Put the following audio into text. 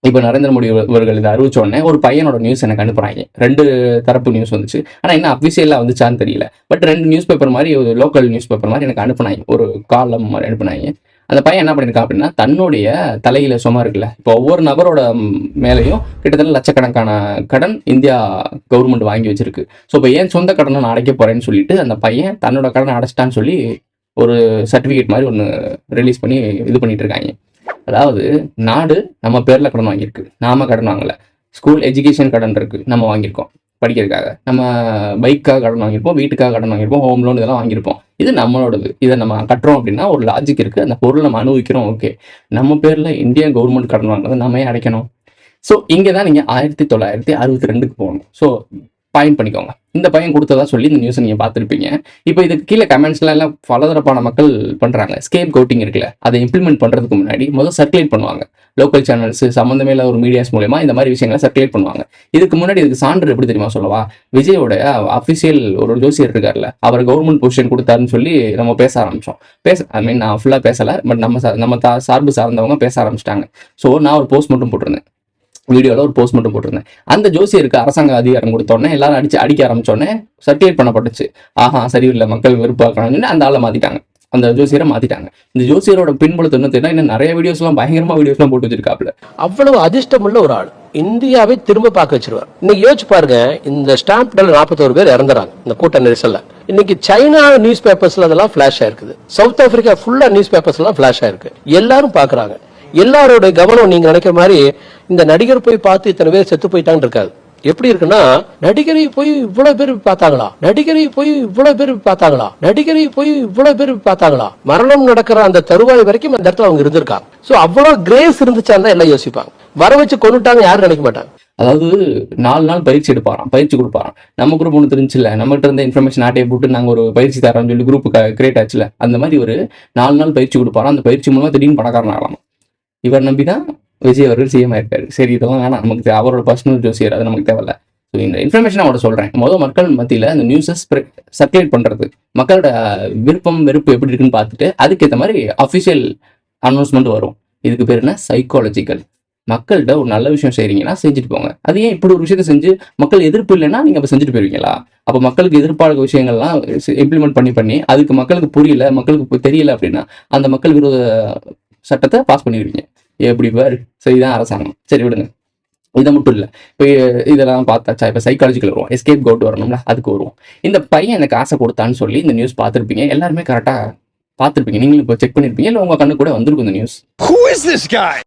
இப்போ நரேந்திர மோடி இவர்கள் இதை அறிவிச்ச உடனே ஒரு பையனோட நியூஸ் எனக்கு அனுப்புறாங்க. 2 தரப்பு நியூஸ் வந்துச்சு. ஆனால் என்ன அஃபிஷியலாக வந்துச்சான்னு தெரியல. பட் 2 நியூஸ் பேப்பர் மாதிரி ஒரு லோக்கல் நியூஸ் பேப்பர் மாதிரி எனக்கு அனுப்புனாங்க. ஒரு காலம் மாதிரி அனுப்புனாங்க. அந்த பையன் என்ன பண்ணியிருக்கான் அப்படின்னா, தன்னுடைய தலையில சும்மா இருக்குல்ல, இப்போ ஒவ்வொரு நபரோட மேலேயும் கிட்டத்தட்ட லட்சக்கணக்கான கடன் இந்தியா கவர்மெண்ட் வாங்கி வச்சிருக்கு. ஸோ இப்போ ஏன் சொந்த கடனை நான் அடைக்க போறேன்னு சொல்லிட்டு அந்த பையன் தன்னோட கடனை அடைச்சிட்டான்னு சொல்லி ஒரு சர்டிஃபிகேட் மாதிரி ஒன்று ரிலீஸ் பண்ணி இது பண்ணிட்டு இருக்காங்க. அதாவது நாடு நம்ம பேர்ல கடன் வாங்கியிருக்கு, நாம கடன் வாங்கல. ஸ்கூல் எஜுகேஷன் கடன் இருக்கு, நம்ம வாங்கியிருக்கோம் படிக்கிறதுக்காக. நம்ம பைக்காக கடன் வாங்கியிருப்போம், வீட்டுக்காக கடன் வாங்கியிருப்போம், ஹோம் லோன் இதெல்லாம் வாங்கியிருப்போம். இது நம்மளோடது. இதை நம்ம கட்டுறோம் அப்படின்னா ஒரு லாஜிக் இருக்கு. அந்த பொருள் நம்ம அனுபவிக்கிறோம். ஓகே, நம்ம பேர்ல இந்தியன் கவர்மெண்ட் கடன் வாங்குறது நம்ம ஏன் அடைக்கணும்? ஸோ இங்கே தான் நீங்கள் 1962க்கு போகணும். ஸோ பாயிண்ட் பண்ணிக்கோங்க. இந்த பையன் கொடுத்ததா சொல்லி இந்த நியூஸை நீங்கள் பார்த்துருப்பீங்க. இப்போ இதுக்கு கீழே கமெண்ட்ஸ்லாம் எல்லாம் பலதரப்பான மக்கள் பண்ணுறாங்க. ஸ்கேப் கோட்டிங் இருக்குல்ல, அதை இம்ப்ளிமெண்ட் பண்ணுறதுக்கு முன்னாடி முதல் சர்க்குலேட் பண்ணுவாங்க. லோக்கல் சேனல்ஸ் சம்மந்தமே இல்லை ஒரு மீடியாஸ் மூலமா இந்த மாதிரி விஷயங்களை சர்க்குலேட் பண்ணுவாங்க. இதுக்கு முன்னாடி இதுக்கு சான்று எப்படி தெரியுமா சொல்லவா? விஜயோட அஃபிஷியல் ஒரு ஜோசியர் இருக்கார்ல, அவர் கவர்மெண்ட் பொசிஷன் கொடுத்தாருன்னு சொல்லி நம்ம பேச ஆரம்பித்தோம். ஐ மீன் நான் ஃபுல்லாக பேசலை, பட் நம்ம சார்பு சார்ந்தவங்க பேச ஆரம்பிச்சிட்டாங்க. ஸோ நான் ஒரு போஸ்ட் மட்டும் போட்டிருந்தேன், வீடியோவில் ஒரு போஸ்ட் மட்டும் போட்டிருந்தேன். அந்த ஜோசியருக்கு அரசாங்க அதிகாரம் கொடுத்தோடனே எல்லாரும் அடிக்க ஆரம்பிச்சோடனே சர்க்குலேட் பண்ணப்பட்டுச்சு. ஆஹா சரியில்லை, மக்கள் வெறுப்பாக்கணும்னு அந்த ஆளை மாற்றிட்டாங்க, அந்த ஜோசியரை மாற்றிட்டாங்க. இந்த ஜோசியரோட பின்புலத்தை என்ன தெரியும், இன்னும் நிறைய வீடியோஸ்லாம் பயங்கரமாக வீடியோஸ்லாம் போட்டு வச்சிருக்காப்புல. அவ்வளவு அதிர்ஷ்டமுள்ள ஒரு ஆள் இந்தியாவை திரும்ப பார்க்க வச்சிருவார். இன்னைக்கு யோசிச்சு பாருங்க, இந்த ஸ்டாம்ப்ல 41 பேர் இறந்துறாங்க இந்த கூட்ட நெரிசல்ல. இன்னைக்கு சைனா நியூஸ் பேப்பர்ஸ்ல அதெல்லாம் பிளாஷ் ஆயிருக்கு, சவுத் ஆப்பிரிக்கா ஃபுல்லா நியூஸ் பேப்பர்ஸ் எல்லாம் பிளாஷ் ஆயிருக்கு. எல்லாரும் பாக்குறாங்க. எல்லாரோட கவனம் நீங்க நினைக்கிற மாதிரி இந்த நடிகர் போய் பார்த்து இத்தனை பேர் செத்து போயிட்டான்னு இருக்காது. எப்படி இருக்குன்னா, நடிகரை போய் இவ்வளவு பேர் பார்த்தாங்களா, நடிகரை போய் இவ்வளவு பேர் பார்த்தாங்களா, நடிகரை போய் இவ்வளவு பேர் பார்த்தாங்களா, மரணம் நடக்கிற அந்த தருவாய் வரைக்கும் அந்த இடத்துல அவங்க இருந்திருக்காங்க. சோ அவ்வளவு கிரேஸ் இருந்துச்சான்னு எல்லாம் யோசிப்பாங்க. வர வச்சு கொண்டுட்டாங்க யாரும் நினைக்க மாட்டாங்க. அதாவது 4 நாள் பயிற்சி எடுப்பாராம், பயிற்சி கொடுப்பாராம். நம்ம குரூப் ஒன்று தெரிஞ்சில்ல, நம்மகிட்ட இருந்த இன்ஃபர்மேஷன் ஆட்டையை போட்டு நாங்கள் ஒரு பயிற்சி தரோம்னு சொல்லி குரூப் கிரியேட் ஆச்சுல, அந்த மாதிரி ஒரு 4 நாள் பயிற்சி கொடுப்பாராம். அந்த பயிற்சி மூலமா திடீர்னு பணக்காரன் ஆகலாம். இவர் நம்பி தான் விஜய் அவர்கள் சிஎம் ஆயிருக்காரு. சரி, இதெல்லாம் வேணாம், நமக்கு அவரோட பர்சனல் ஜோசியர், அது நமக்கு தேவையில்ல. ஸோ இந்த இன்ஃபர்மேஷன் அவட சொல்கிறேன். மக்கள் மத்தியில் அந்த நியூஸை சர்க்குலேட் பண்ணுறது, மக்களோட விருப்பம் வெறுப்பு எப்படி இருக்குன்னு பார்த்துட்டு அதுக்கேற்ற மாதிரி அஃபிஷியல் அனௌன்ஸ்மெண்ட் வரும். இதுக்கு பேர் என்ன? சைக்காலஜிக்கல். மக்கள்கிட்ட ஒரு நல்ல விஷயம் செய்கிறீங்கன்னா செஞ்சுட்டு போங்க. அது ஏன் இப்படி ஒரு விஷயத்தை செஞ்சு மக்கள் எதிர்ப்பு இல்லைன்னா நீங்கள் அப்போ செஞ்சுட்டு போயிருவீங்களா? அப்போ மக்களுக்கு எதிர்ப்பாக விஷயங்கள்லாம் இம்ப்ளிமெண்ட் பண்ணி அதுக்கு மக்களுக்கு புரியல, மக்களுக்கு தெரியல அப்படின்னா அந்த மக்கள் விரோத சட்டத்தை பாஸ் பண்ணிடுவீங்க. எப்படி பாரு, சரிதான் அரசாங்கம். சரி விடுங்க, இதை மட்டும் இல்லை, இப்போ இதெல்லாம் பார்த்தாச்சா? இப்போ சைக்காலஜிக்கல் வருவோம், எஸ்கேப் கோட் வரணும்ல, அதுக்கு வருவோம். இந்த பையன் எனக்கு ஆசை கொடுத்தான்னு சொல்லி இந்த நியூஸ் பார்த்துருப்பீங்க, எல்லாருமே கரெக்டாக பார்த்துருப்பீங்க. நீங்களும் இப்போ செக் பண்ணியிருப்பீங்க, இல்லை உங்கள் கண்ணு கூட வந்திருக்கும் இந்த நியூஸ்.